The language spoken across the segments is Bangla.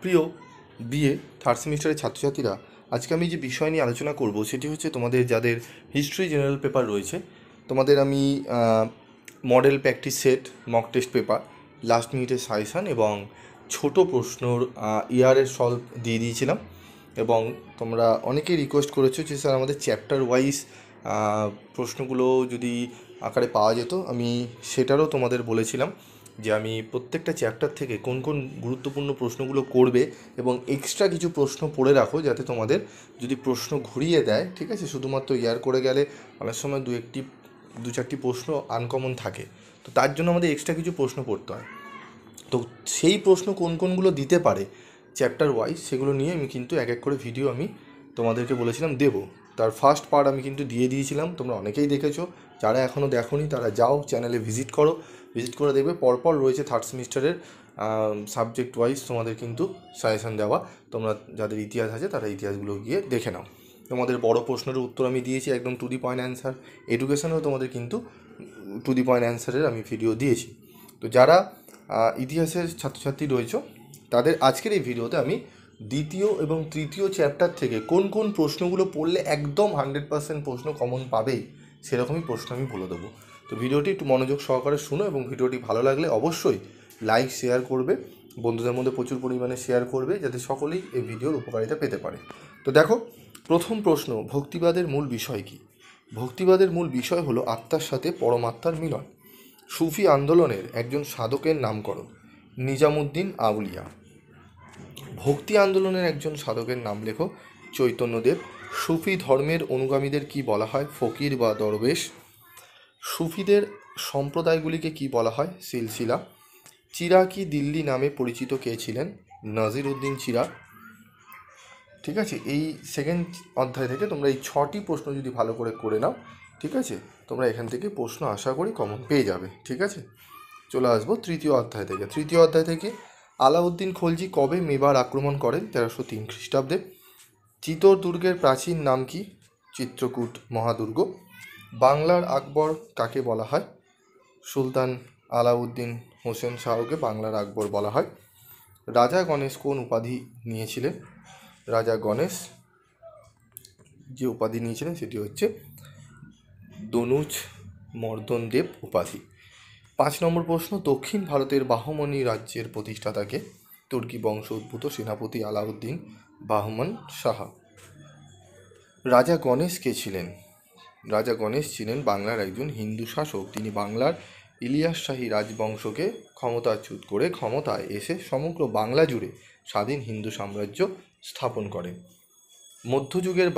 প্রিয় বিএ থার্ড সেমিস্টারের ছাত্রছাত্রীরা, আজকে আমি যে বিষয় নিয়ে আলোচনা করব সেটি হচ্ছে তোমাদের যাদের হিস্ট্রি জেনারেল পেপার রয়েছে, তোমাদের আমি model practice set, mock test paper, last মিনিটের সাজেশান এবং ছোট প্রশ্নর ইয়ারের সলভ দিয়ে দিয়েছিলাম। এবং তোমরা অনেকেই রিকোয়েস্ট করেছো যে স্যার আমাদের চ্যাপ্টার ওয়াইজ প্রশ্নগুলো যদি আকারে পাওয়া যেত। আমি সেটারও তোমাদের বলেছিলাম যে আমি প্রত্যেকটা চ্যাপ্টার থেকে কোন কোন গুরুত্বপূর্ণ প্রশ্নগুলো করবে এবং এক্সট্রা কিছু প্রশ্ন পড়ে রাখো, যাতে তোমাদের যদি প্রশ্ন ঘুরিয়ে দেয়, ঠিক আছে, শুধুমাত্র ইয়ার করে গেলে অনেক সময় দু চারটি প্রশ্ন আনকমন থাকে, তো তার জন্য আমাদের এক্সট্রা কিছু প্রশ্ন পড়তে হয়। তো সেই প্রশ্ন কোন কোনগুলো দিতে পারে চ্যাপ্টার ওয়াইজ, সেগুলো নিয়ে আমি কিন্তু এক এক করে ভিডিও আমি তোমাদেরকে বলেছিলাম দেবো। তার ফার্স্ট পার্ট আমি কিন্তু দিয়ে দিয়েছিলাম, তোমরা অনেকেই দেখেছো। যারা এখনও দেখোনি তারা যাও চ্যানেলে ভিজিট করে দেখবে পরপর রয়েছে থার্ড সেমিস্টারের সাবজেক্ট ওয়াইজ তোমাদের কিন্তু সাজেশান দেওয়া। তোমরা যাদের ইতিহাস আছে তারা ইতিহাসগুলো গিয়ে দেখে নাও। তোমাদের বড় প্রশ্নের উত্তর আমি দিয়েছি একদম টু দি পয়েন্ট অ্যান্সার। এডুকেশনেও তোমাদের কিন্তু টু দি পয়েন্ট অ্যান্সারের আমি ভিডিও দিয়েছি। তো যারা ইতিহাসের ছাত্রছাত্রী রয়েছে তাদের আজকের এই ভিডিওতে আমি দ্বিতীয় এবং তৃতীয় চ্যাপ্টার থেকে কোন কোন প্রশ্নগুলো পড়লে একদম 100% প্রশ্ন কমন পাবেই, সেরকমই প্রশ্ন আমি বলে দেবো। তো ভিডিওটি একটু মনোযোগ সহকারে শুনো এবং ভিডিওটি ভালো লাগলে অবশ্যই লাইক শেয়ার করবে, বন্ধুদের মধ্যে প্রচুর পরিমাণে শেয়ার করবে, যাতে সকলেই এই ভিডিওর উপকারিতা পেতে পারে। তো দেখো, প্রথম প্রশ্ন, ভক্তিবাদের মূল বিষয় কী? ভক্তিবাদের মূল বিষয় হলো আত্মার সাথে পরমাত্মার মিলন। সুফি আন্দোলনের একজন সাধকের নামকরণ নিজামুদ্দিন আউলিয়া। ভক্তি আন্দোলনের একজন সাধকের নাম লেখো চৈতন্যদেব। সুফি ধর্মের অনুগামীদের কি বলা হয়? ফকির বা দরবেশ। সুফিদের সম্প্রদায়গুলিকে কি বলা হয়? সিলসিলা। চিরাকি দিল্লি নামে পরিচিত কে ছিলেন? নাজির উদ্দিন চিরা। ঠিক আছে, এই সেকেন্ড অধ্যায় থেকে তোমরা এই 6টি প্রশ্ন যদি ভালো করে নাও, ঠিক আছে, তোমরা এখান থেকে প্রশ্ন আশা করি কমন পেয়ে যাবে। ঠিক আছে, চলে আসবো তৃতীয় অধ্যায় থেকে। তৃতীয় অধ্যায় থেকে আলাউদ্দিন খলজি কবে মেবার আক্রমণ করেন? 1303 খ্রিস্টাব্দে। চিতোর দুর্গের প্রাচীন নাম কি? চিত্রকূট মহাদুর্গ। বাংলার আকবর কাকে বলা হয়? সুলতান আলাউদ্দিন হোসেন শাহকে বাংলার আকবর বলা হয়। রাজা গণেশ কোন উপাধি নিয়েছিলেন? রাজা গণেশ যে উপাধি নিয়েছিলেন সেটি হচ্ছে দনুজ মর্দনদেব উপাধি। 5 নম্বর প্রশ্ন, দক্ষিণ ভারতের বাহমনি রাজ্যের প্রতিষ্ঠাতাকে? তুর্কি বংশ উদ্ভূত সেনাপতি আলাউদ্দিন বাহমন শাহ। রাজা গণেশ কে ছিলেন? রাজা গণেশ ছিলেন বাংলার একজন হিন্দু শাসক। তিনি বাংলার ইলিয়াস শাহী রাজবংশকে ক্ষমতাচ্যুত করে ক্ষমতায় এসে সমগ্র বাংলা জুড়ে স্বাধীন হিন্দু সাম্রাজ্য স্থাপন করেন। মধ্যযুগের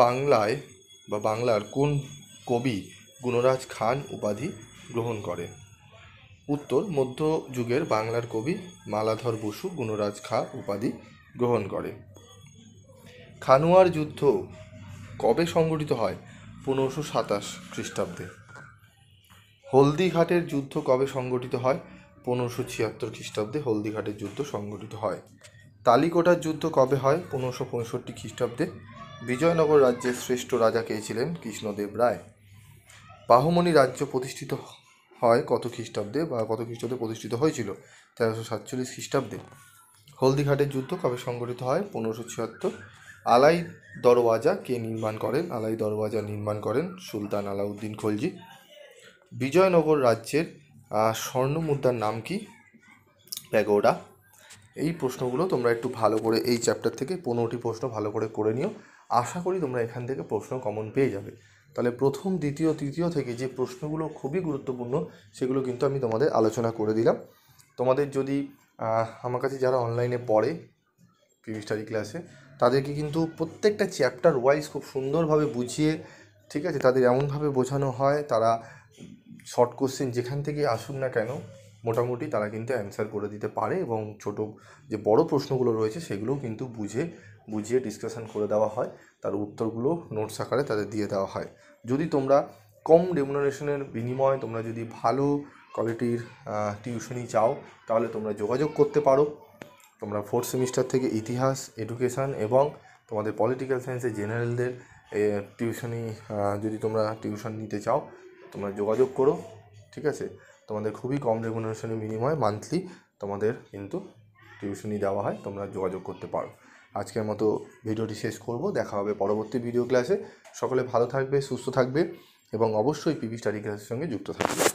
বাংলার কোন কবি গুণরাজ খান উপাধি গ্রহণ করেন? উত্তর, মধ্যযুগের বাংলার কবি মালাধর বসু গুণরাজ খাঁ উপাধি গ্রহণ করেন। খানুয়ার যুদ্ধ কবে সংঘটিত হয়? 1527 খ্রিস্টাব্দে। হলদিঘাটের যুদ্ধ কবে সংঘটিত হয়? 1576 খ্রিস্টাব্দে হলদিঘাটের যুদ্ধ সংঘটিত হয়। তালিকোটার যুদ্ধ কবে হয়? 1565 খ্রিস্টাব্দে। বিজয়নগর রাজ্যের শ্রেষ্ঠ রাজা কে ছিলেন? কৃষ্ণদেব রায়। বাহমনি রাজ্য প্রতিষ্ঠিত হয় কত খ্রিস্টাব্দে, বা কত খ্রিস্টাব্দে প্রতিষ্ঠিত হয়েছিল? 1347 খ্রিস্টাব্দে। হলদিঘাটের যুদ্ধ কবে সংঘটিত হয়? 1576। আলাই দরওয়াজা কে নির্মাণ করেন? আলাই দরওয়াজা নির্মাণ করেন সুলতান আলাউদ্দিন খলজি। বিজয়নগর রাজ্যের স্বর্ণ মুদ্রার নাম কি? প্যাগোডা। এই প্রশ্নগুলো তোমরা একটু ভালো করে এই চ্যাপ্টার থেকে 15টি প্রশ্ন ভালো করে নিও। আশা করি তোমরা এখান থেকে প্রশ্ন কমন পেয়ে যাবে। তাহলে প্রথম, দ্বিতীয়, তৃতীয় থেকে যে প্রশ্নগুলো খুবই গুরুত্বপূর্ণ সেগুলো কিন্তু আমি তোমাদের আলোচনা করে দিলাম। তোমাদের যদি আমার কাছে যারা অনলাইনে পড়ে পিভি স্টাডি ক্লাসে, তাদেরকে কিন্তু প্রত্যেকটা চ্যাপ্টার ওয়াইজ খুব সুন্দরভাবে বুঝিয়ে, ঠিক আছে, তাদের এমনভাবে বোঝানো হয়, তারা শর্ট কোশ্চেন যেখান থেকে আসুক না কেন মোটামুটি তারা কিন্তু অ্যান্সার করে দিতে পারে, এবং ছোটো যে বড় প্রশ্নগুলো রয়েছে সেগুলোও কিন্তু বুঝিয়ে ডিসকাশন করে দেওয়া হয়, তার উত্তরগুলো নোটস আকারে তাদের দিয়ে দেওয়া হয়। যদি তোমরা কম রেমুনারেশনের বিনিময়ে তোমরা যদি ভালো কোয়ালিটির টিউশনি চাও, তাহলে তোমরা যোগাযোগ করতে পারো। তোমরা 4th সেমিস্টার থেকে ইতিহাস, এডুকেশান এবং তোমাদের পলিটিক্যাল সায়েন্সের জেনারেলদের টিউশনি যদি তোমরা টিউশন নিতে চাও, তোমরা যোগাযোগ করো। ঠিক আছে, তোমাদের খুবই কম রেমুনারেশনের বিনিময়ে মান্থলি তোমাদের কিন্তু টিউশনি দেওয়া হয়, তোমরা যোগাযোগ করতে পারো। আজকের মতো ভিডিওটি শেষ করব, দেখা হবে পরবর্তী ভিডিও ক্লাসে। সকলে ভালো থাকবে, সুস্থ থাকবে এবং অবশ্যই পিপি স্টাডি ক্লাসের সঙ্গে যুক্ত থাকবে।